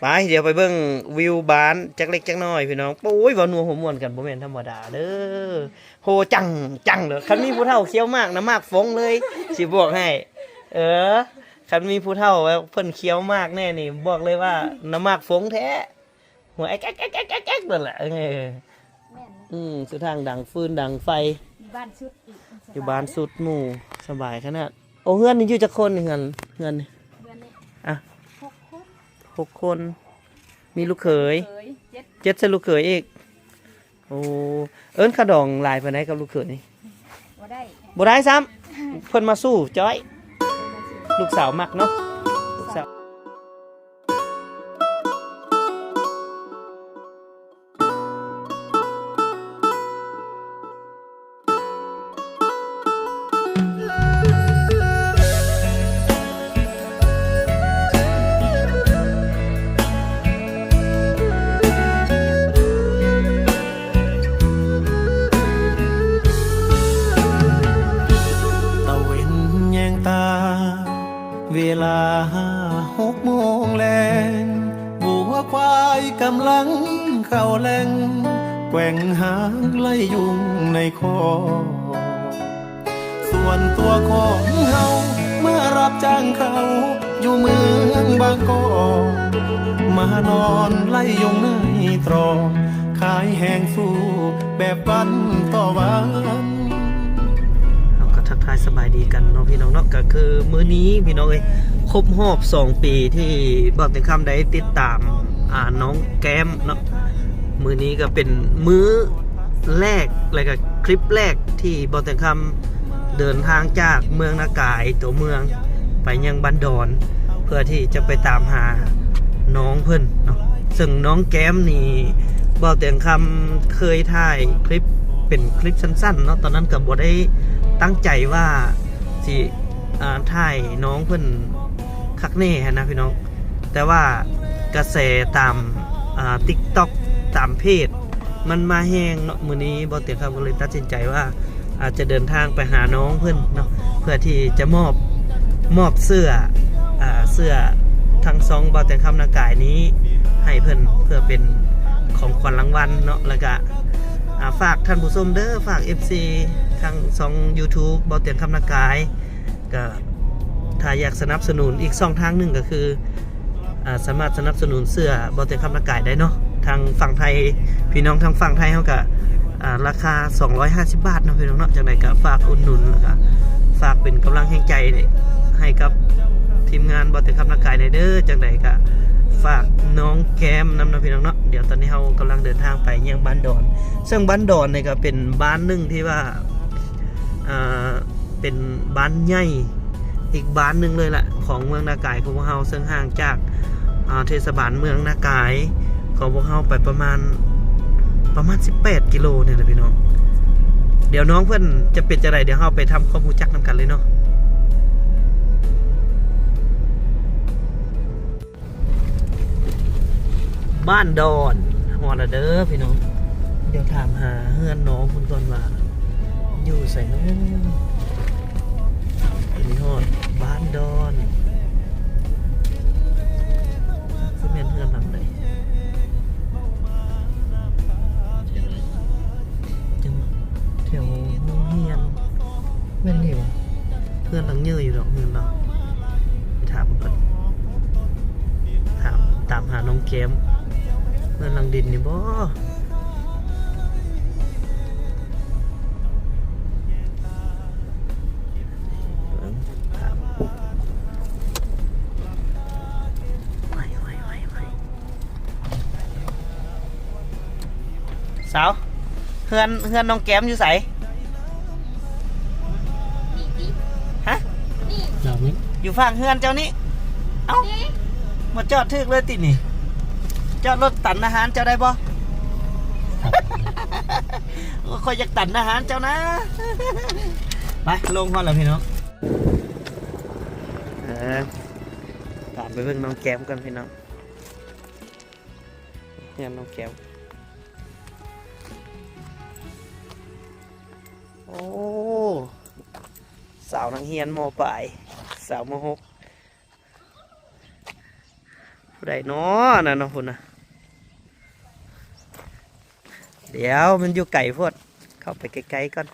ไปเดี๋ยวไปเบิ่งวิวบ้านจักเล็กจักน้อยพี่น้องปุ้ยว่านัวหัวม่วนกันบ่แม่นธรรมดาเด้อโหจังเด้อคันมีผู้เฒ่าเคี้ยวมากนะมากฟงเลยสิบอกให้คันมีผู้เฒ่าเพิ่นเคี้ยวมากแน่นี่บอกเลยว่าน้ำมากฟงแท้หัวแอ๊กนั่นแหละสุดทางดังฟืนดังไฟบ้านสุดอีกอยู่บ้านสุดหมู่สบายขนาดโอ้เฮือนนี่อยู่จักคนนี่เฮือนนี่อ่ะ6 คนมีลูกเขย7ใช่ลูกเขยอีกโอ้ขาดองลายไปไหนกับลูกเขยนี่บ่ได้ซ้ำเพิ่นมาสู้จ้อยลูกสาวมักเนาะลูกสาวเวลา6 โมงแลงบัวควายกำลังเข้าแหล่งแกว่งหางไล่ยุงในคอส่วนตัวของเฮามารับจ้างเขาอยู่เมืองบางกอกมานอนไล่ยุงในตรอกขายแห้งสู้แบบวันต่อวันทักทายสบายดีกันเนาะพี่น้องเนาะก็คือมื้อนี้พี่น้องครบรอบ2 ปีที่บ่าวแต่คำได้ติดตามน้องแก้มเนาะมื้อนี้ก็เป็นมื้อแรกเลยก็คลิปแรกที่บ่าวแต่คำเดินทางจากเมืองนากายตัวเมืองไปยังบ้านดอนเพื่อที่จะไปตามหาน้องเพิ่นเนาะซึ่งน้องแก้มนี่บ่าวแต่คำเคยถ่ายคลิปเป็นคลิปสั้นๆเนาะตอนนั้นก็บ่ได้ตั้งใจว่าสิถ่ายน้องเพิ่นคักแน่นะพี่น้องแต่ว่ากระแสตามTikTok ตามเพจมันมาแห้งเนาะมื้อนี้บ่เตียงครับก็เลยตัดสินใจว่าอาจจะเดินทางไปหาน้องเพิ่นเนาะเพื่อที่จะมอบเสื้อทั้ง2บ่เตียงคำนากายนี้ให้เพิ่นเพื่อเป็นของขวัญรางวัลเนาะแล้วก็ฝากท่านผู้ชมเด้อฝาก FC ทางYouTube บ่เตียงคำนากายก็ถ้าอยากสนับสนุนอีก2 ทางหนึ่งก็คือสามารถสนับสนุนเสื้อบ่เตียงคำนากายได้เนาะทางฝั่งไทยพี่น้องทางฝั่งไทยเขาก็ราคา250 บาทเนาะพี่น้องเนาะจังไดก็ฝากอุดหนุนแล้วก็ฝากเป็นกำลังแห่งใจให้กับทีมงานบ่เตียงคำนากายเด้อจังไดก็ฝากน้องแก้มนำนะพี่น้องเนาะเดี๋ยวตอนนี้เรากำลังเดินทางไปยังบ้านดอนซึ่งบ้านดอนเนี่ยก็เป็นบ้านหนึ่งที่ว่าเป็นบ้านใหญ่อีกบ้านหนึ่งเลยแหละของเมืองนากายของพวกเราซึ่งห่างจากเทศบาลเมืองนากายของพวกเราไปประมาณ18 กิโลเนี่ยนะพี่น้องเดี๋ยวน้องเพื่อนจะเป็นจะไรเดี๋ยวเราไปทำความรู้จักนำกันเลยเนาะบ้านดอนฮอลเดอร์พี่น้องเดี๋ยวถามหาเฮือนน้องคุณก่อนว่าอยู่ใส่น้องนี่ฮอดบ้านดอนซึ่งเป็นเฮือนหลังไหนจังแถวโรงเรียนแม่นนี่วะเพื่อนหลังเยอะอยู่ดอกเฮือนเราไปถามมันก่อนตามหาน้องเกมเพื่อนหลังดินนี่บ่สาวเฮือนน้องแก้มอยู่ไสฮะอยู่ฝั่งเฮือนเจ้านี้เอ้ามาจอดทึกเลยตินี่จอดรถตันอาหารเจ้าได้บ่ คอยอยากตันอาหารเจ้านะไปลงพอแล้วพี่น้องตามไปเบิ่งน้องแก้มกันพี่น้องเฮือนน้องแก้มโอ้สาวนังเฮียนม.ปลายสาวม.6 ผู้ใดเนาะน่ะเนาะพุ่นน่ะเดี๋ยวมันอยู่ไกลโพดเข้าไปไกลๆก่อน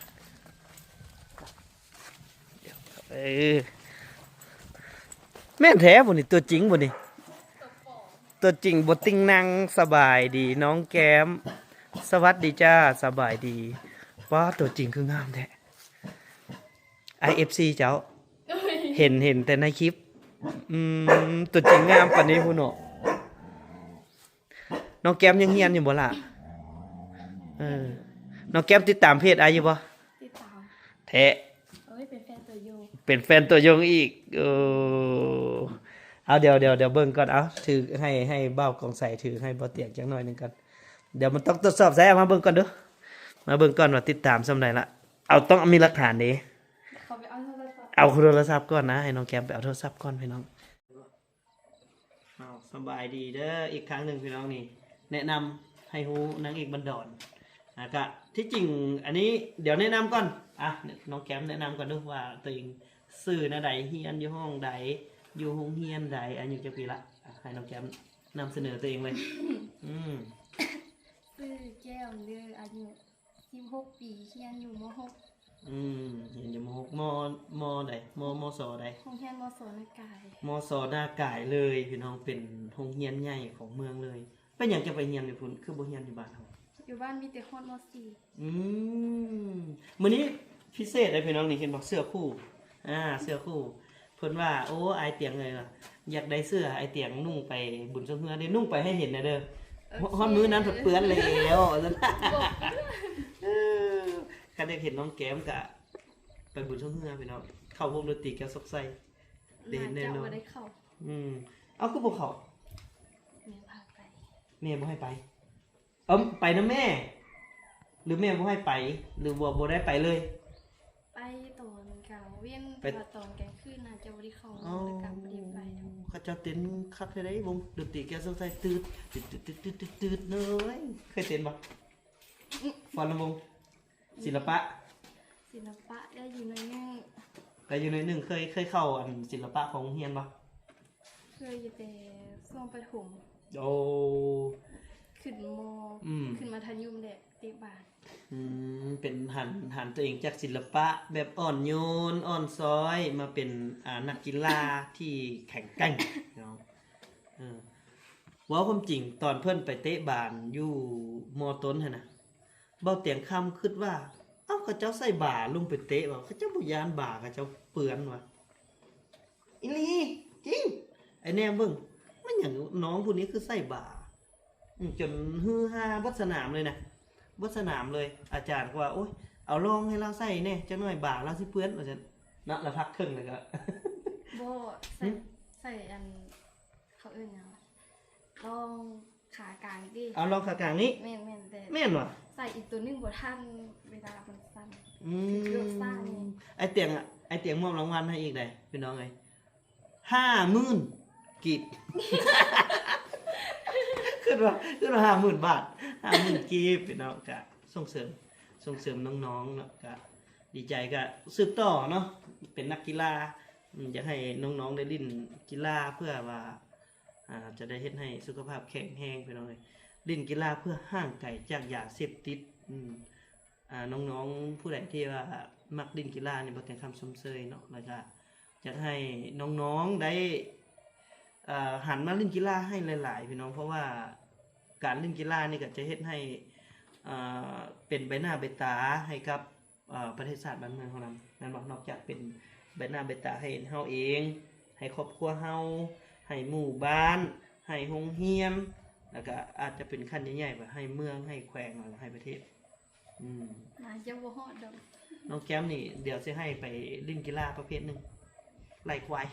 เดี๋ยวแม่นแท้บ่นี่ตัวจริงบ่นี่ตัวจริงบ่ติงนางสบายดีน้องแก้มสวัสดีจ้าสบายดีว้าตัวจริงคืองามแท้ IFC เจ้าเห็นแต่ในคลิปตัวจริงงามปานนี้พุ่นเนาะน้องแก้มยังเฮียนอยู่บ่ล่ะน้องแก้มติดตามเพจอยู่บ่ติดตาม แท้เป็นแฟนตัวยงเป็นแฟนตัวยงอีกเอาเดี๋ยวเบิ่งก่อนเอาถือให้เบ้ากองใส่ถือให้บ่เตียกจังหน่อยนึงกันเดี๋ยวมันต้องตรวจสอบใส่มาเบิ่งก่อนเด้อมาเบิ่งก่อนว่าติดตามซำใดละเอาต้องมีหลักฐานเด้เขาไปเอาโทรศัพท์เอาโทรศัพท์ก่อนนะให้น้องแก้มไปเอาโทรศัพท์ก่อนพี่น้องสบายดีเด้ออีกครั้งหนึ่งพี่น้องนี่แนะนำให้ฮู้นางเอกบันดอนกะที่จริงอันนี้เดี๋ยวแนะนำก่อนน้องแก้มแนะนำก่อนดูว่าตัวเองสื่อนะใดเฮียนอยู่ห้องใดอยู่ห้องเฮียนใดอายุจะปีละให้น้องแก้มนำเสนอตัวเองเลยชื่อแก้วเด้ออายุ16 ปีเฮียนอยู่ม.6เฮียนอยู่ม.6ม.ใดม.ส.ใดโรงเรียนม.ส.นากายม.ส.นากายเลยพี่น้องเป็นโรงเรียนใหญ่ของเมืองเลยเป็นหยังจะไปเฮียนอยู่พุ่นคือบ่เฮียนอยู่บ้านเฮาอยู่บ้านมีแต่คนม.4มื้อนี้พิเศษเลยพี่น้องนี่เห็นบอกเสื้อคู่เสื้อคู่เพิ่นว่าโอ้ไอเตียงเลยล่ะอยากได้เสื้อไอเตียงนุ่งไปบุญสมเฮือได้นุ่งไปให้เห็นนะเด้อฮอดมื้อนั้นเปื้อนแล้วคันได้เห็นน้องแก้มกะไปบุญสมเฮือพี่น้องเข้าวงดนตรีแก้วซกไส้ได้เห็นแน่นอนได้เข้าเอาคือบ่เข้าแม่พาไปแม่บ่ให้ไปไปนะแม่หรือแม่บ่ให้ไปหรือบ่ได้ไปเลยไปตอนกลางเวียนแต่ตอนกลางคืนน่าจะบ่ได้เข้าแล้วกลับบ่ได้ไปเขาจะเต้นคักได้วงดนตรีแก้วซกไส้ตืดเลยเคยเต้นบ่ฟังลำวงศิลปะได้อยู่ในนึงเคยเข้าอันศิลปะของเฮียนบ่เคยอยู่แต่ช่วงประถมขึ้นขึ้นมาทันยุมแหละเตะบาสเป็นหันตัวเองจากศิลปะแบบอ่อนโยนอ่อนซ้อยมาเป็นนักกีฬาที่แข็งแกร่งเนาะว่าความจริงตอนเพิ่นไปเตะบาสอยู่ม.ต้นหั่นน่ะเบ้าเตียงคำคิดว่าเขาเจ้าใส่บ่าลงไปเตะว่าเขาเจ้าบ่ยานบ่าเขาเจ้าเปื้อนว่ะอีหลีจริงไอ้แนมเบิ่งมันหยังน้องผู้นี้คือใส่บ่าจนฮือฮาวัดสนามเลยนะวัดสนามเลยอาจารย์ก็ว่าโอ๊ยเอาลองให้เราใส่แน่จักหน่อยบ่าเราสิเปื้อนว่าซั่นเนาะละพักครึ่งเลยก็บ่ใส่อันเขาเอิ้นหยังลองขากลางดิเอาลองขากลางนี้แม่นแต่แม่นว่ะใส่อีกตัวนึงบ่ทันเวลามันสั้นเลือกสร้างนี่ไอเตียงมอบรางวัลให้อีกได้พี่น้องเอ้ย50,000กีบขึ้นว่า50,000 บาท50,000กีบพี่น้องก็ส่งเสริมน้องๆเนาะก็ดีใจก็สืบต่อเนาะเป็นนักกีฬาอยากให้น้องๆได้เล่นกีฬาเพื่อว่าจะได้เฮ็ดให้สุขภาพแข็งแรงพี่น้องเอ้ยเล่นกีฬาเพื่อห่างไกลจากยาเสพติดน้องๆผู้ใดที่ว่ามักเล่นกีฬานี่บ่แต่งคำชมเชยเนาะแล้วก็อยากให้น้องๆได้หันมาเล่นกีฬาให้หลายๆพี่น้องเพราะว่าการเล่นกีฬานี่ก็จะเฮ็ดให้เป็นใบหน้าใบตาให้กับประเทศชาติบ้านเมืองของเรานั่นบ่นอกจากเป็นใบหน้าใบตาให้เฮาเองให้ครอบครัวเฮาให้หมู่บ้านให้โรงเรียนแล้วก็อาจจะเป็นขั้นใหญ่ๆว่าให้เมืองให้แขวงหรือให้ประเทศน่าจะบ่ฮอดดอกน้องแก้มนี่เดี๋ยวสิให้ไปเล่นกีฬาประเภทนึงไล่ควาย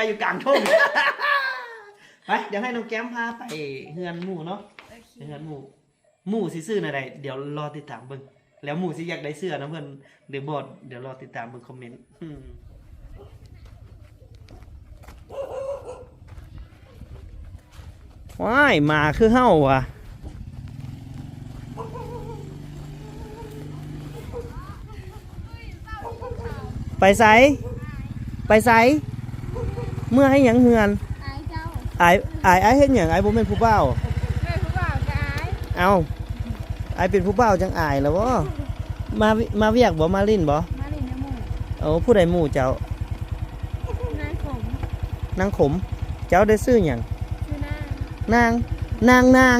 อยู่กลางทุ่งไปเดี๋ยวให้น้องแก้มพาไปเฮือนหมู่เนาะเฮือนหมู่สิซื้ออะไรเดี๋ยวรอติดตามเบิ่งแล้วหมู่สิอยากได้เสื้อนะเพิ่นหรือบอดเดี๋ยวรอติดตามเบิ่งคอมเมนต์ว้ายมาคือเฮ้าว่ะไปไสเมื่อให้หยังเฮือนอายใจ อายเฮ็ดหยังอายบ่แม่นผู้บ่าว แม่ผู้บ่าวก็อาย เอ้าอายเป็นผู้บ่าวจังอายแล้วบ่มาเวียกบ่มาลิ้นบ่ มาเล่นน้ำหมู โอ้ผู้ใดหมู่เจ้าน ายผม นางขม เจ้าได้ซื้อหยัง คือหน้าน าง หน่อ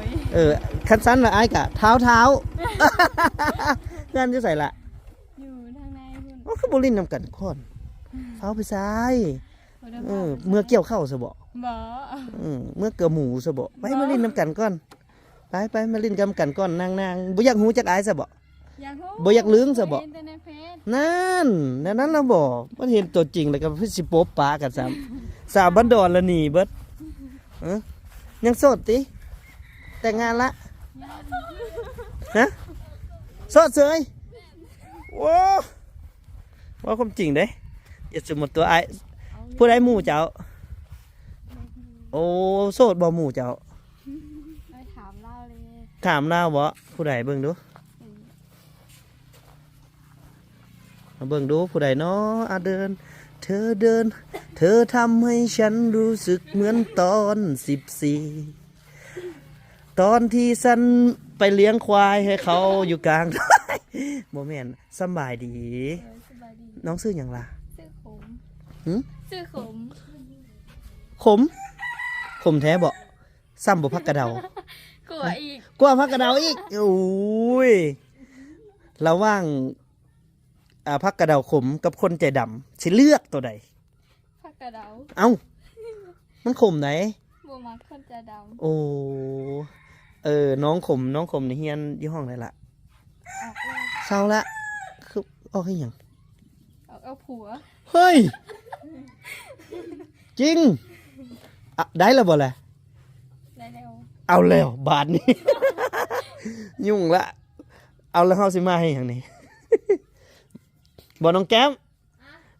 ย คันสั้นละอายกะเท้าเงินจะใส่ละ อยู่ทางในพุ่น โอ้คือบ่ลิ้นนำกันค่อนเอาไปซ้าย บ่ได้ เมื่อเกี่ยวเข้าวซะบ่ บ่ เมื่อเกลือหมูซะบ่ไปมาลิ้นนำกันก่อนไปมาลิ้นกันกันก่อนนางบ่อยากหูจักอายซะบ่ อยากรู้ บ่อยากลืมซะบ่ เห็นแต่ในเฟซ นั่นเราบอกมันเห็นตัวจริงแล้วก็พี่สิโป๊บปากันซ้ำสาวบันดอนละหนีเบิดยังโสดติแต่งงานละฮะโสดเสยว้าว่าความจริงเด้อย่าสมมติตัวไอ้ผู้ใดหมู่เจ้าโอ้โสดบ่หมู่เจ้า ไปถามเล่าเลย ถามเราบ่ผู้ใดเบิ่งดูมาเบิ่งดูผู้ใดเนาะเดิน เธอเดิน เธอทำให้ฉันรู้สึกเหมือนตอน14ตอนที่ฉันไปเลี้ยงควายให้เขาอยู่กลาง โมแมนสำบายดี สบายดี น้องซื้ออย่างล่ะ ซื้อขม หึ ซื้อขม ขมแท้บ่ซ้ำบ่พักกระเดาก ลัวอีก กว่าพักกระเดาอีกโอ้ยระหว่างพักกระเดาขมกับคนใจดำสิเลือกตัวใด ผักกระเดา เอ้ามันขมไหน บัวมักคนจะดำ โอ้น้องขมในเฮียนอยู่ห้องไหนล่ะ ออกเลย เศร้าละคือออกให้หยัง เอาผัว เฮ้ยจริงอะได้แล้วบ่ล่ะ ได้แล้ว เอาแล้วบาทนี้ ยุ่งละเอาแล้วเฮาสิมาให้หยังนี่ บ่น้องแก้ม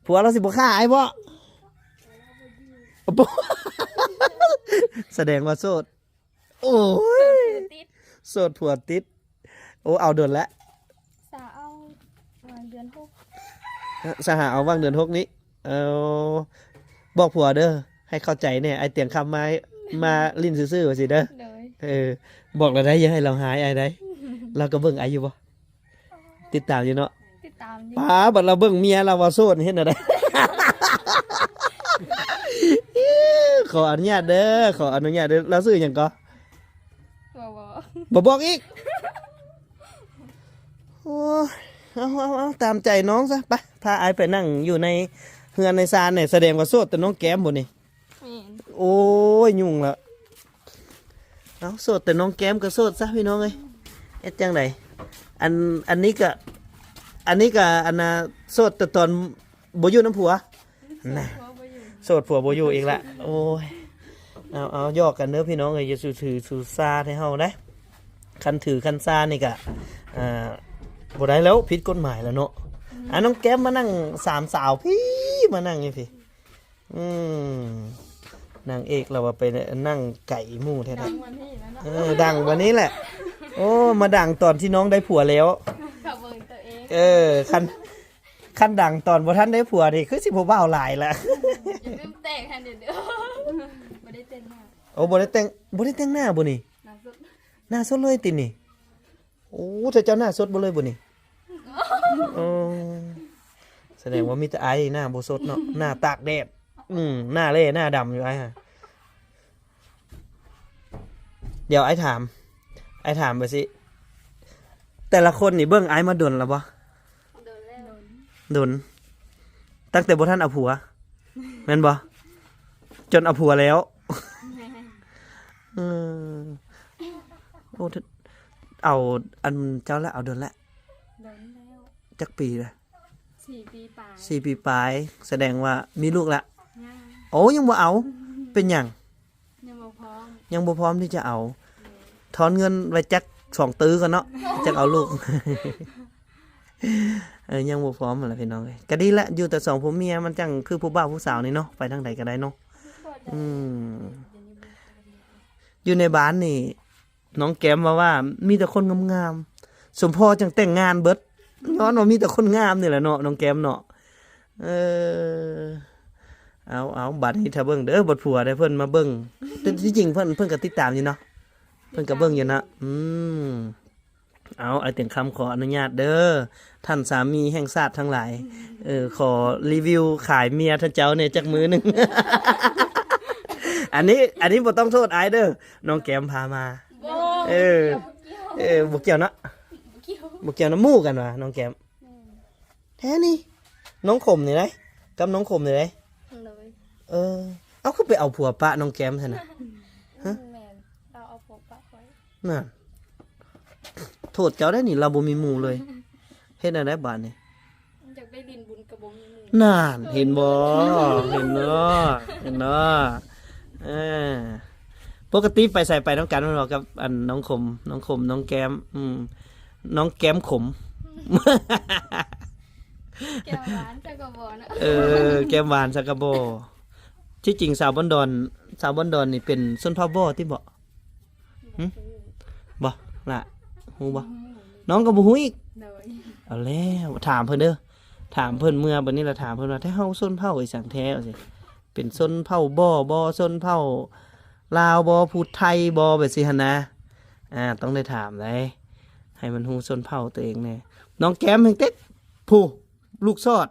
ผัวเราสิบ่ฆ่าไอ้บ่บ่ แสดงว่าโสดโอ้ย ติด โสดผัวติดโอ้เอาเดือนละ สาวเอาวันเดือนหก สหาเอาว่างเดือน6นี้เอาบอกผัวเด้อให้เข้าใจเนี่ยไอเตียงคำมาลิ้นซื่อๆว่าสิเด้อ เลย บอกเราได้อยังให้เราหายไอ้ได้ เราก็เบิ่งไออยู่บ่ติดตามอยู่เนาะ ติดตามอยู่ ป้าบัดเราเบิ่งเมียเราว่าโสดเฮ็ดอะไร ขออนุญาตเด้อขออนุญาตเด้อเราซื้อหยังก็ บ่ บ่บอกอีกโอ้ยเอาตามใจน้องซะไปพาไอไปนั่งอยู่ในเฮือนในซานเนี่ยแสดงว่าโสดแต่น้องแก้มบ่นี่ แม่น โอ้ยยุ่งละเอาโสดแต่น้องแก้มก็โสดซะพี่น้องเอ้ยเอ็ดจังไดอันนี้ก็อันน่ะโสดแต่ตอนบ่อยู่น้ำผัวน่ะ ผัวบ่อยู่ โสดผัวบ่อยู่อีกละโอ้ยเอายอกกันเด้อพี่น้องเอ้ยอย่าถือซาให้เฮาได้คันถือคันซานี่ก็บ่ได้แล้วผิดกฎหมายแล้วเนาะน้องแก้มมานั่งสามสาวพี่มานั่งนี่พี่นางเอกเราว่าไปนั่งไก่หมูแท้ ดังวันนี้แล้วเนาะ ดังวันนี้แหละ โอ้มาดังตอนที่น้องได้ผัวแล้ว กับเบิ่งตัวเอง คันดังตอนบ่ทันได้ผัวนี่คือสิบ่เว้าหลายละ อย่าลืมแต่งให้เด้อบ่ได้แต่งหน้า โอ้บ่ได้แต่งหน้าบ่นี่ ล่าสุด หน้าสดเลยตินี่โอ้ถ้าเจ้าหน้าสดบ่เลยบ่นี่อ๋อแสดงว่ามีแต่ไอ้หน้าบ่สดเนาะหน้าตากแดดหน้าเล่หน้าดำอยู่ไอ้ฮะเดี๋ยวไอ้ถามไปสิแต่ละคนนี่เบิ่งไอ้มาดนแล้วบ่ โดนแล้ว ดนตั้งแต่บ่ทันเอาผัวแม่นบ่จนเอาผัวแล้วโอ้เอาอันเจ้าละเอาดนละ โดนแล้ว จักปีละ 4 ปีปลาย 4 ปีปลายแสดงว่ามีลูกละ ย่าง โอ้ยังบ่เอาเป็นหยัง ยังบ่พร้อม ยังบ่พร้อมที่จะเอาถอนเงินไว้จัก2 ตื้อกันเนาะจักเอาลูก ยังบ่พร้อมนั่นแหละพี่น้องเอ้ยก็ดีละอยู่แต่2ผัวเมียมันจังคือผู้บ่าวผู้สาวนี่เนาะไปทางใดก็ได้เนาะอยู่ในบ้านนี่น้องแก้มว่ามีแต่คนงามๆสมพอจังแต่งงานเบิดย้อนว่ามีแต่คนงามนี่แหละเนาะน้องแก้มเนาะ เอาบัดนี้ถ้าเบิ่งเด้อบทผัวได้เพิ่นมาเบิ่งแต่ที่จริงเพิ่นก็ติดตามอยู่เนาะเพิ่นก็เบิ่งอยู่นะเอาไอ้เต็งคำขออนุญาตเด้อท่านสามีแห่งชาติทั้งหลายขอรีวิวขายเมียท่านเจ้าเนี่ยจักมือหนึง อันนี้บ่ต้องโทษอายเด้อน้องแก้มพามาบ่เกี่ยวเนาะบ่เกี่ยวน้ำมูกกันว่ะน้องแก้มแท้นี่น้องขมนี่ได้กับน้องขมนี่ได้ เลย เอาคือไปเอาผัวปะน้องแก้มซั่นน่ะ แม่นเราเอาผมปะไว้ น่ะโทษเจ้าได้นี่เราบ่มีหมู่เลยเฮ็ดอะไรบาดนี่ อยากได้ดินบุญกระบงมีหมู่ น่านเห็นบ่เห็นเนาะปกติไปใส่ไปน้องกันมันบอกกับอันน้องขมน้องแก้มน้องแก้มขม แก้วหวานจะกระบอกนะ แก้มหวานสักกะโบที่จริงสาวบอนดอนนี่เป็นส้นเผาบ่ที่บ่บ่ล่ะฮู้บ่น้องก็บ่ฮู้อีก เลย เอาแล้วถามเพิ่นเด้อถามเพิ่นเมื่อบัดนี้เราถามเพิ่นว่าถ้าเฮาส้นเผาอีสังแท้เอาสิเป็นส้นเผาบ่ส้นเผาลาวบ่พูดไทยบ่แบบสิหั่นนะต้องได้ถามเลยให้มันฮู้ส้นเผาตัวเองแน่น้องแก้มแห่งเต็กผู้ลูกซอด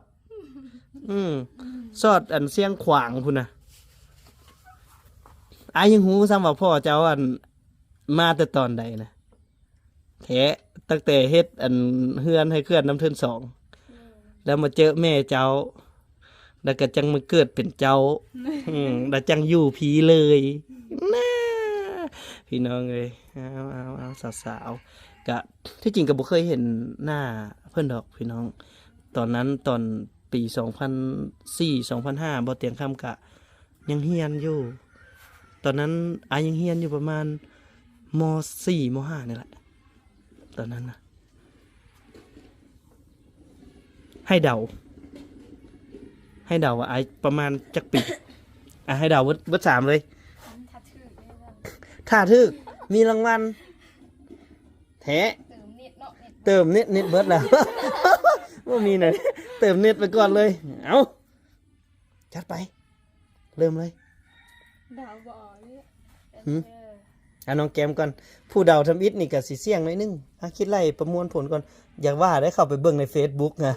ซอดอันเสียงขวางพุ่นน่ะอายยังฮู้ซ้ำว่าพ่อเจ้าอันมาแต่ตอนใดนะแท้ตั้งแต่เฮ็ดอันเฮือนให้เคลื่อนน้ำเทิน2แล้วมาเจอแม่เจ้าแล้วก็จังมาเกิดเป็นเจ้าแล้วจังอยู่ผีเลยน่าพี่น้องเอ้ยเอาสาวๆก็ที่จริงก็บ่เคยเห็นหน้าเพิ่นดอกพี่น้องตอนนั้นตอนปี2004 2005บ่เตียงคำกะยังเฮียนอยู่ตอนนั้นอายังเฮียนอยู่ประมาณม.4 ม.5 นี่แหละตอนนั้นนะให้เดาว่าไอประมาณจักปีให้เดาเบิด3เลยถ้าทึกมีรางวัลแท้ เติมเน็ตเนาะ เติมเน็ตเบิดแล้ว ว่ามีหน่อยเติมเน็ตไปก่อนเลยเอาจัดไปเริ่มเลย ดาวบ่อเนี่ย น้องแก้มก่อนผู้เดาทำอิฐนี่ก็สิเสี่ยงหน่อยนึงคิดไล่ประมวลผลก่อนอยากว่าได้เข้าไปเบิ่งใน Facebook นะ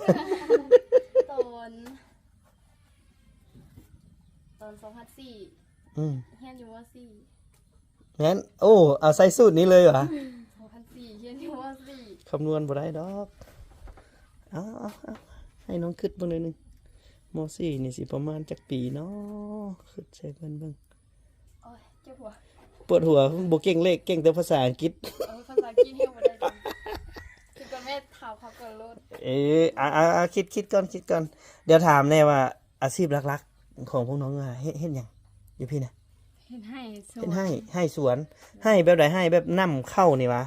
ตอน2004เฮียนอยู่ว่า4 งั้นโอ้เอาใส่สูตรนี้เลยเหรอ 2004เฮียนอยู่ว่า4คำนวณบ่ได้ดอกเอาให้น้องคิดเบิ่งหน่อยนึงม.4 นี่สิประมาณจักปีเนาะคิดใส่เบิ่ง โอ้ยเจ็บหัว ปวดหัวบ่เก่งเลขเก่งแต่ภาษาอังกฤษ ภาษาอังกฤษเฮียบ่ได้คือก็แม่ถามเขาก่อนโลดคิดก่อนเดี๋ยวถามแน่ว่าอาชีพหลักๆของพวกน้องเฮ็ดหยังอยู่พี่นะ เฮ็ดให้สวน ให้สวนให้แบบใดให้แบบนำเข้านี่วะ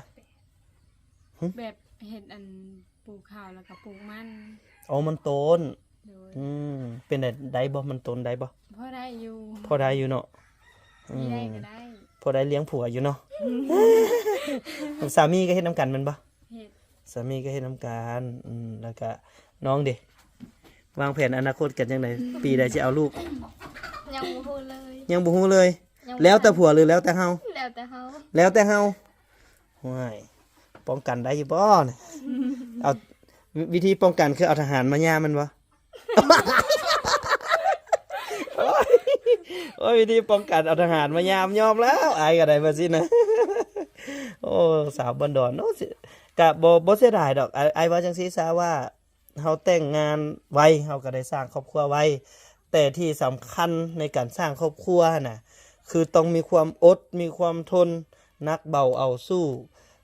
แบบเฮ็ดอันปลูกข้าวแล้วก็ปลูกมัน อ๋อมันต้น โดย เป็นได้บ่มันต้นได้บ่ พอได้อยู่ พอได้อยู่เนาะ มีได้ก็ได้ พอได้เลี้ยงผัวอยู่เนาะ สามีก็เฮ็ดน้ำกันแมันบ่ เฮ็ด สามีก็เฮ็ดน้ำกันแล้วก็น้องเด้วางแผนอนาคตกันจังไดปีใดสิเอาลูก ยังบ่ฮู้เลย ยังบ่ฮู้เลย แล้วแต่ผัวหรือแล้วแต่เฮา แล้วแต่เฮา แล้วแต่เฮาว้ายป้องกันได้อยู่บ่เนี่ยเอาวิธีป้องกันคือเอาทหารมาย่ามันบ่ โอ้ยวิธีป้องกันเอาทหารมายามยอมแล้วอายก็ได้บ่สินะ โอ้สาวบันดอนโอ้ก็บ่เสียดายดอกอายว่าจังซี่ซะว่าเฮาแต่งงานไวเฮาก็ได้สร้างครอบครัวไวแต่ที่สำคัญในการสร้างครอบครัวน่ะคือต้องมีความอดมีความทนนักเบาเอาสู้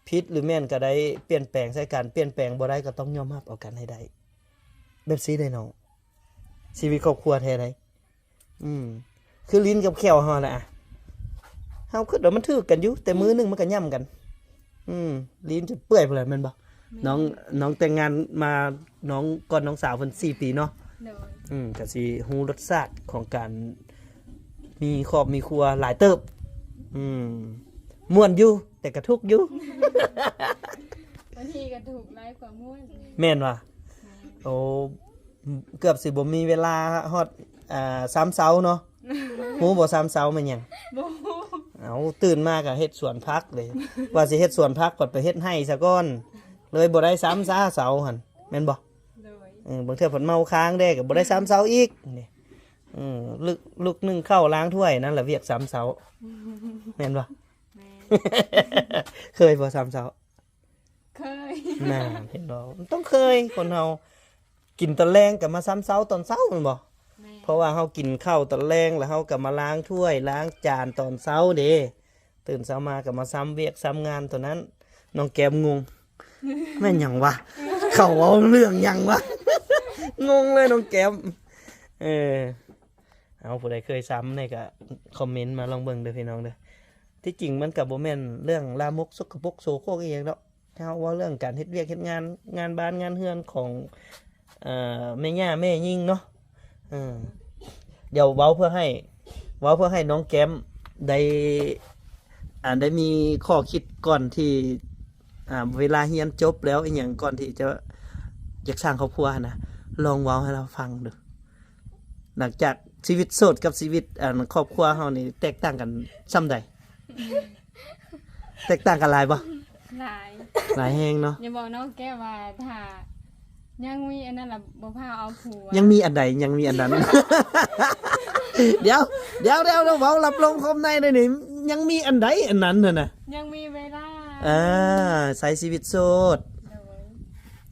ผิดหรือแม่นก็ได้เปลี่ยนแปลงใส่กันเปลี่ยนแปลงบ่ได้ก็ต้องยอมรับเอากันให้ได้แบบซี่ได้น้องชีวิตครอบครัวแท้ไดคือลิ้นกับแขวเฮาน่ะเฮาคือเดี๋ยวมันถือกันอยู่แต่มือนึงมันก็ย่ำกันลิ้นจะเปื่อยพุ่นแหละแม่นบ่น้องแต่งงานมาน้องก่อนน้องสาวเพิ่น4 ปีเนาะ โดย ก็สิฮู้รสชาติของการมีครอบมีครัวหลายเติบม่วนอยู่แต่ก็ทุกข์อยู่ บางทีก็ถูกไล่กว่าม่วน แม่นว่ะโอ้เกือบสิบ่มีเวลาฮอด ซ้ำเซาเนาะฮู้บ่ซ้ำเซามันหยัง บ่ เอาตื่นมาก็เฮ็ดสวนผักเลย ว่าสิเฮ็ดสวนผักก็ไปเฮ็ดให้ซะก่อนเลยบ่ได้ซ้ำซาเสาหั่นแม่นบ่ โดย บางเทื่อเพิ่นเมาค้างเด้ก็บ่ได้ซ้ำเสาอีกนี่ลุกนึ่งข้าวล้างถ้วยนั่นแหละเวียกซ้ำเสาแม่นบ่ แม่ เคยบ่ซ้ำเสา เคย น่าเห็นบ่มันต้องเคยคนเฮากินตอนแรงก็มาซ้ำเสาตอนเช้าแม่นบ่ แม่ เพราะว่าเฮากินข้าวตอนแรงแล้วเฮาก็มาล้างถ้วยล้างจานตอนเช้าเด้ตื่นเช้ามาก็มาซ้ำเวียกซ้ำงานตัวนั้นน้องแก้มงงแม่นหยังวะเขาเอาเรื่องหยังวะ งงเลยน้องแก้มเอาผู้ใดเคยซ้ำเนี่ยก็คอมเมนต์มาลองเบิ่งเด้อพี่น้องเด้อที่จริงมันก็บ่แม่นเรื่องลามกสกปรกโสโครกอีหยังดอกเฮาว่าเรื่องการเฮ็ดเวียกเฮ็ดงานบ้านงานเฮือนของแม่ย่าแม่ยิ่งเนาะเดี๋ยวเว้าเพื่อให้น้องแก้มได้มีข้อคิดก่อนที่เวลาเรียนจบแล้วอีหยังก่อนที่จะอยากสร้างครอบครัวนะลองเว้าให้เราฟังดูหลังจากชีวิตโสดกับชีวิตครอบครัวเฮานี่แตกต่างกันส่ำใด แตกต่างกันหลายบ่ หลาย หลายแฮงเนาะ อย่าบอกน้องแก้วว่าถ้ายังมีอันนั้นล่ะบ่พาเอาผัว ยังมีอันใดยังมีอันนั้น เดี๋ยวเว้ารับลงคมในได้นี่ยังมีอันใดอันนั้นน่ะ ยังมีเวลา ใช้ชีวิตโสด โดย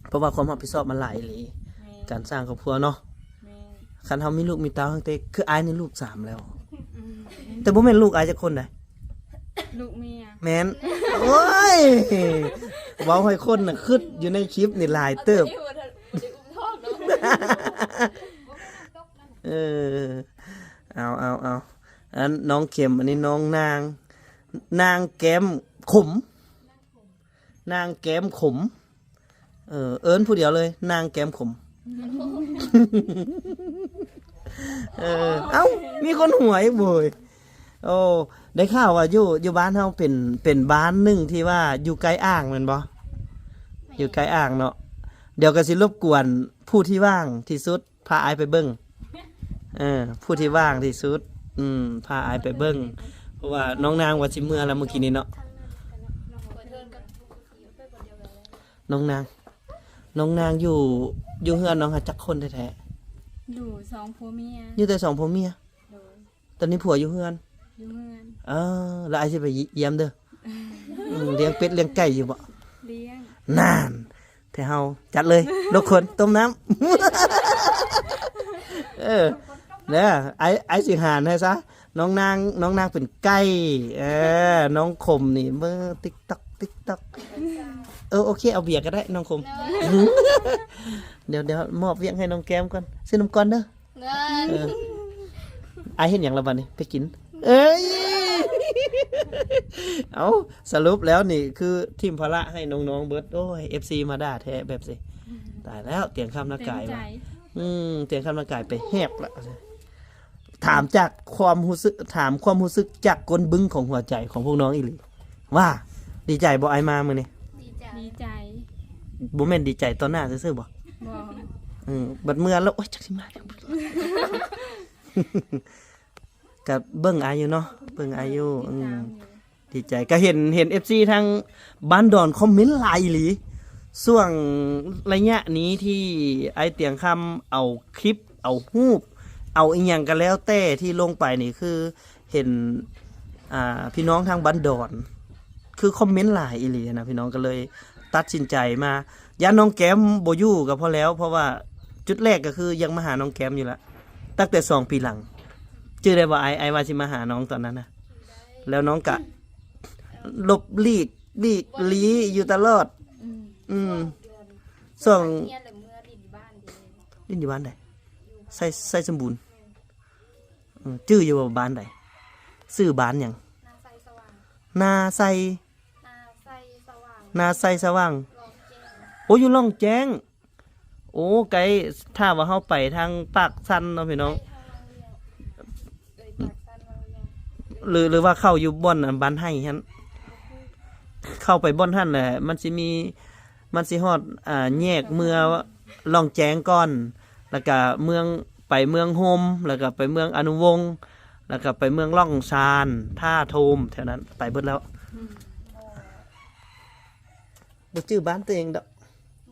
เพราะว่าความรับผิดชอบมันหลายหลี แม่ การสร้างครอบครัวเนาะ แม่ คันเฮามีลูกมีเต้าตั้งแต่คืออายนี่ลูก3แล้ว แต่บ่แม่นลูกอายจักคนใด ลูกเมีย แม่นโอ้ยเว้าให้คนน่ะคิดอยู่ในคลิปนี่หลายเติบ เอาอันน้องเข็มอันนี้น้องนางแก้มขมนางแก้มขมเอิ้นผู้เดียวเลยนางแก้มขม เอ้ามีคนหวยบ่ยโอ้ได้ข่าวว่าอยู่บ้านเฮาเป็นบ้านหนึงที่ว่าอยู่ใกล้อ่างแม่นบ่อยู่ใกล้อ่างเนาะเดี๋ยวก็สิรบกวนผู้ที่ว่างที่สุดพาอายไปเบิ่งผู้ที่ว่างที่สุดพาอายไปเบิ่งเพราะว่าน้องนางว่าสิเมื่อแล้วเมื่อกี้นี้เนาะน้องนางอยู่เฮือนน้องหาจักคนแท้ อยู่2ผัวเมีย ๆอยู่แต่2ผัวเมีย โดย ตอนนี้ผัวอยู่เฮือน อยู่เฮือน แล้วอายสิไปเยี่ยมเด้อเลี้ยงเป็ดเลี้ยงไก่อยู่บ่ เลี้ยง นานแต่เฮาจัดเลยลูกคนต้มน้ำ เด้อไอ้สิหารให้ซะน้องนางเป็นไก่น้องคมนี่เบิ่ง TikTok โอเคเอาเบียร์ก็ได้น้องคม เดี๋ยวมอบเวียงให้น้องแก้มก่อนซื้อน้ำก่อนเด้อไอ้เห็นอย่างละบัดนี้ไปกินเอ้ย เอาสรุปแล้วนี่คือทีมพละให้น้องๆเบิดโอ้ย FC มาด่าแท้แบบสิตายแล้วเตียงคำนัก เต็ กาม ย ใจ ว่ะเตียงคำนักกายไปแหบละถามจากความรู้สึกจากก้นบึ้งของหัวใจของพวกน้องอีหลีว่าดีใจบ่ไอมามื้อนี้ ดีใจ บ่แม่นดีใจตอนหน้าซื่อๆบ่ บ่ บัดเมื่อแล้วโอ๊ยจักสิมากับเบิ่งอายุเนาะเบิ่งอายุ ติดตามอยู่ ดีใจก็เห็น FC ทางบ้านดอนคอมเมนต์หลายอีหลีช่วงระยะนี้ที่ไอเตียงคำเอาคลิปเอารูปเอาอีหยังกันแล้วแต่ที่ลงไปนี่คือเห็นพี่น้องทางบ้านดอนคือคอมเมนต์หลายอีหลีนะพี่น้องก็เลยตัดสินใจมาย่าน้องแก้มบ่อยู่ก็พอแล้วเพราะว่าจุดแรกก็คือยังมาหาน้องแก้มอยู่ละตั้งแต่2 ปีหลังชื่อได้ว่าไอว่าสิมาหาน้องตอนนั้นนะแล้วน้องกะหลบหลีกลีอยู่ตลอดส่วนดินอยู่บ้านใดใส่สมบูรณ์ชื่ออยู่บ้านใดซื้อบ้านหยังนาไซสว่างโอ้อยู่ล่องแจ้งโอ้ไกลถ้าว่าเฮาไปทางปากซันเนาะพี่น้องหรือว่าเข้าอยู่บ่อนบ้านให้ฮั่นเข้าไปบ่อนหั่นแหละมันสิฮอดแยกเมืองล่องแจ้งก่อนแล้วก็เมือง ไปเมืองโฮมแล้วก็ไปเมืองอนุวงศ์แล้วก็ไปเมืองล่องซานท่าโทมแถวนั้นไปเบิดแล้วบ่ชื่อบ้านตัวเองดอก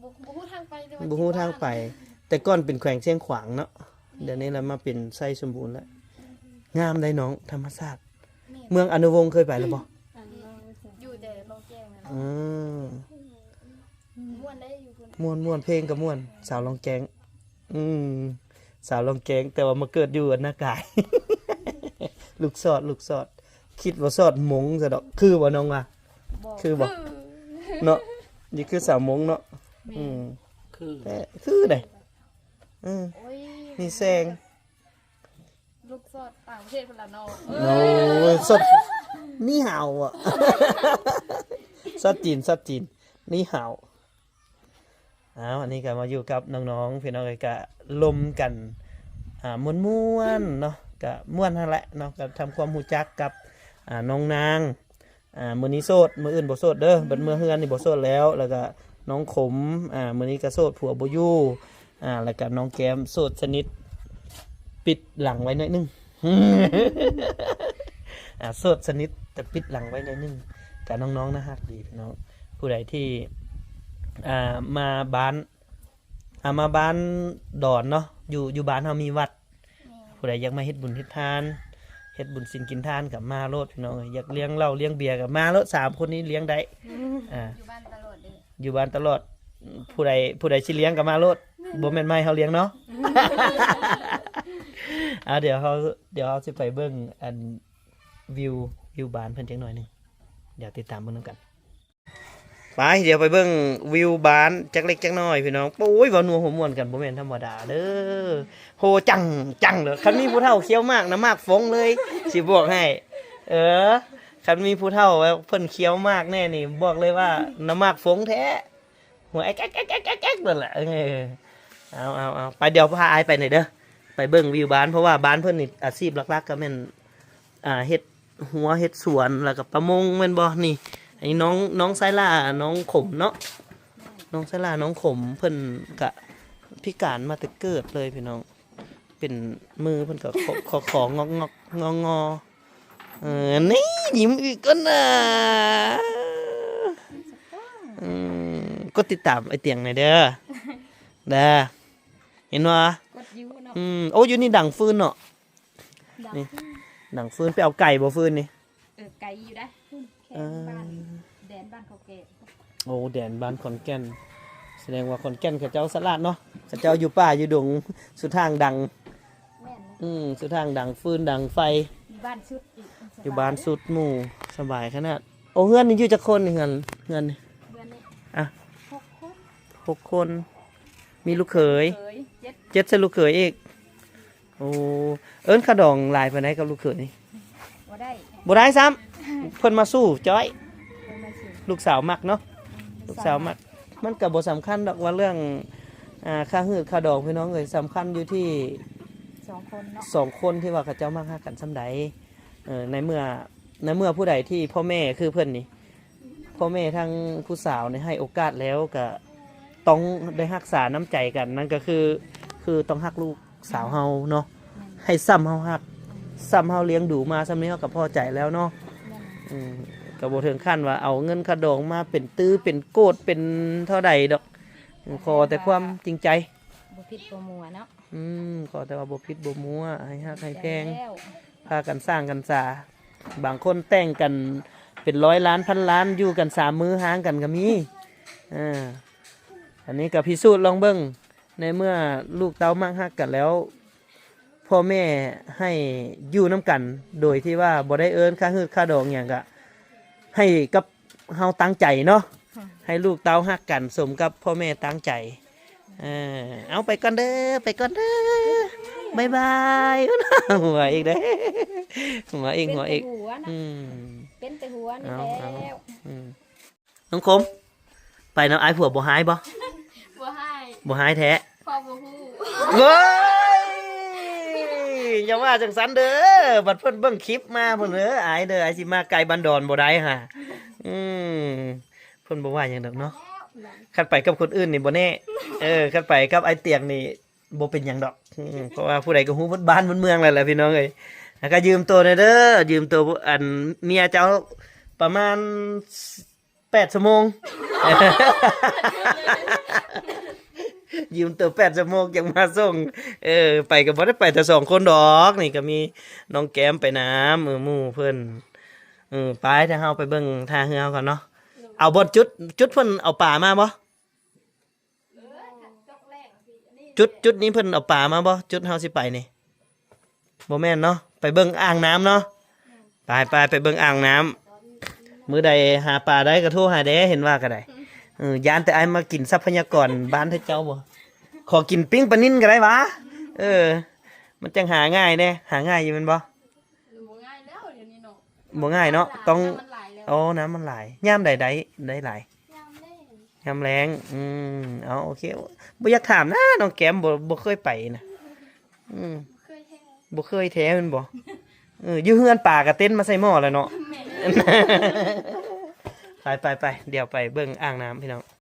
บุฮู้ทางไปเลย บ่ฮู้ทางไป แต่ก่อนเป็นแขวงเชียงขวางเนาะเดี๋ยวนี้เรามาเป็นไส้สมบูรณ์แล้วงามได้น้องธรรมชาติเมืองอนุวงศ์เคยไปแล้วบ่ อยู่แต่โลแจ้งนะ อืม ม่วนได้อยู่คุณ ม่วนเพลงก็ม่วนสาวรองแกงสาวรองแกงแต่ว่ามาเกิดอยู่อันหน้ากาย ลูกสอดคิดว่าสอดมงซะดอกคือบ่น้องว่าคือบ่เนาะนี่คือสาวมงเนาะคือได้โอ้ย นี่แซง ลูกสอดต่างประเทศคนละเนาะ โอ้ยสดนี่ห่าวอ่ะ สดจีนนี่ห่าวอันนี้ก็มาอยู่กับน้องๆพี่น้องก็ลมกันม่วนๆเนาะก็ม่วนนั่นแหละเนาะก็ทำความรู้จักกับน้องนางมื้อนี้โสดมื้ออื่นบ่โสดเด้อบัดมื้อเฮือนนี่บ่โสดแล้วก็น้องขมมื้อนี้ก็โสดผัวบ่อยู่แล้วก็น้องแก้มโสดสนิทปิดหลังไว้หน่อยนึง โสดสนิทแต่ปิดหลังไว้หน่อยนึงกับน้องๆนะฮักดีพี่น้องผู้ใดที่มาบ้านดอนเนาะอยู่บ้านเฮามีวัดผู้ใดอยากมาเฮ็ดบุญเฮ็ดทานเฮ็ดบุญศีลกินทานกับมาโลดพี่น้องอยากเลี้ยงเหล้าเลี้ยงเบียร์กับมาโลด3คนนี้เลี้ยงได้อยู่บ้านตลอดเด้อ อยู่บ้านตลอดผู้ใดสิเลี้ยงกับมาโลดบ่แม่นไม่เฮาเลี้ยงเนาะ เดี๋ยวเขาสิไปเบิ่งอันวิวบ้านเพิ่นจังหน่อยนึงเดี๋ยวติดตามเบิ่งนำกันไปเดี๋ยวไปเบิ่งวิวบ้านจักเล็กจักน้อยพี่น้องโอ้ยว่านัวหัวม่วนกันบ่แม่นธรรมดาเด้อโหจังเด้อคันมีผู้เฒ่าเคี้ยวมากน้ำมากฟงเลยสิบอกให้คันมีผู้เฒ่าเพิ่นเคี้ยวมากแน่นี่บอกเลยว่าน้ำมากฟงแท้หัวแอ๊กๆๆๆนั่นแหละเอาไปเดี๋ยวพาอายไปหน่อยเด้อไปเบิ่งวิวบ้านเพราะว่าบ้านเพิ่นนี่อาชีพหลักๆก็แม่นเฮ็ดหัวเฮ็ดสวนแล้วก็ประมงแม่นบ่นี่ไอ้น้องไซล่าน้องขมเนาะน้องไซล่าน้องขมเพิ่นก็พิการมาแต่เกิดเลยพี่น้องเป็นมือเพิ่นก็ของงอนี่ยิ้มอีกก็น่ะก็ติดตามไอ้เตียงหน่อยเด้อเห็นว่ากดยูเนาะโอ้อยู่นี่ดังฟืนเนาะนี่ดังฟืนไปเอาไก่บ่ฟืนนี่ไก่อยู่ได้แค่บ้านแดนบ้านเขาแก่โอ้แดนบ้านขอนแก่นแสดงว่าขอนแก่นเขาเจ้าสลัดเนาะเขาเจ้าอยู่ป่าอยู่ดงสุดทางดังแม่นสุดทางดังฟืนดังไฟบ้านสุดอีกอยู่บ้านสุดหมู่สบายขนาดโอ้เฮือนนี่อยู่จักคนนี่เฮือนนี่6 คนมีลูกเขย7ใช่ลูกเขยอีกโอ้เอิ้นขะดองลายไปไหนกับลูกเขยนี่บ่ได้ซ้ำเพิ่นมาสู้จ้อยลูกสาวมักเนาะลูกสาวมักมันก็บ่สำคัญดอกว่าเรื่องค่าหืดค่าดองพี่น้องเอ้ยสำคัญอยู่ที่2 คนเนาะ2 คนที่ว่าเขาเจ้ามักฮักกันส่ำใดในเมื่อผู้ใดที่พ่อแม่คือเพิ่นนี่พ่อแม่ทั้งผู้สาวนี่ให้โอกาสแล้วก็ต้องได้รักษาน้ำใจกันนั่นก็คือต้องฮักลูกสาวเฮาเนาะให้ซ้ำเฮาฮักซ้ำเฮาเลี้ยงดูมาซ้ำนี้เฮาก็พอใจแล้วเนาะก็บ่ถึงขั้นว่าเอาเงินค่าดองมาเป็นตื้อเป็นโกดเป็นเท่าใดดอกขอแต่ความจริงใจบ่ผิดบ่มัวเนาะขอแต่ว่าบ่ผิดบ่มัวให้ฮักให้แพงพากันสร้างกันสาบางคนแต่งกันเป็น100 ล้านพันล้านอยู่กัน3 มื้อหางกันก็มีอันนี้ก็พิสูจน์ลองเบิ่งในเมื่อลูกเต้ามักฮักกันแล้วพ่อแม่ให้อยู่น้ำกันโดยที่ว่าบ่ได้เอิ้นค่าฮืดค่าดองหยังก็ให้กับเฮาตั้งใจเนาะให้ลูกเต้าฮักกันสมกับพ่อแม่ตั้งใจเอาไปก่อนเด้อบ๊ายบายหัวอีกเด้หัวอีกเป็นแต่หัวนี่แล้วน้องคมไปน้ำไอ้ผัวบ่หายบ่บ่หายแท้พ่อบ่ฮู้เว้ยอย่าว่าจังสันเด้อบัดเพิ่นเบิ่งคลิปมาเพิ่นเด้อไอ้สิมาไกลบันดอนบ่ได้ห่าเพิ่นบ่ว่าหยังดอกเนาะคันไปกับคนอื่นนี่บ่แน่คันไปกับไอ้เตียงนี่บ่เป็นหยังดอก เพราะว่าผู้ใดก็ฮู้บ้านเมืองแหละพี่น้องเอ้ยแล้วก็ยืมตัวหน่อยเด้อยืมตัวอันเมียเจ้าประมาณ8 ชั่วโมง ยืมตัว8 ชั่วโมงยังมาส่งไปก็บ่ได้ไปแต่2 คนดอกนี่ก็มีน้องแก้มไปน้ำหมู่เพิ่นไปถ้าเฮาไปเบิ่งท่าเรือก่อนเนาะเอาบ่จุดเพิ่นเอาป่ามาบ่จุดนี้เพิ่นเอาป่ามาบ่จุดเฮาสิไปนี่บ่แม่นเนาะไปเบิ่งอ่างน้ำเนาะไปเบิ่งอ่างน้ำมื้อใดหาปลาได้ก็โทรหาเด้เห็นว่าก็ได้ยานแต่อ้ายมากินทรัพยากรบ้านเจ้าบ่ขอกินปิ้งปลานิ่นก็ได้วะมันจังหาง่ายแน่หาง่ายอยู่แม่นบ่ บ่ง่ายแล้วเดี๋ยวนี้เนาะ บ่ง่ายเนาะต้อง มันหลายแล้ว อ๋อน้ำมันหลายยามใดได้หลาย ยามแรก ยามแรงเอาโอเคบ่อยากถามนะน้องแก้มบ่เคยไปนะเคยแท้ บ่เคยแท้แม่นบ่อยู่เฮือนป่าก็เต้นมาใส่หม้อแล้วเนาะ แม่ ไปเดี๋ยวไปเบิ่งอ่างน้ำพี่น้อง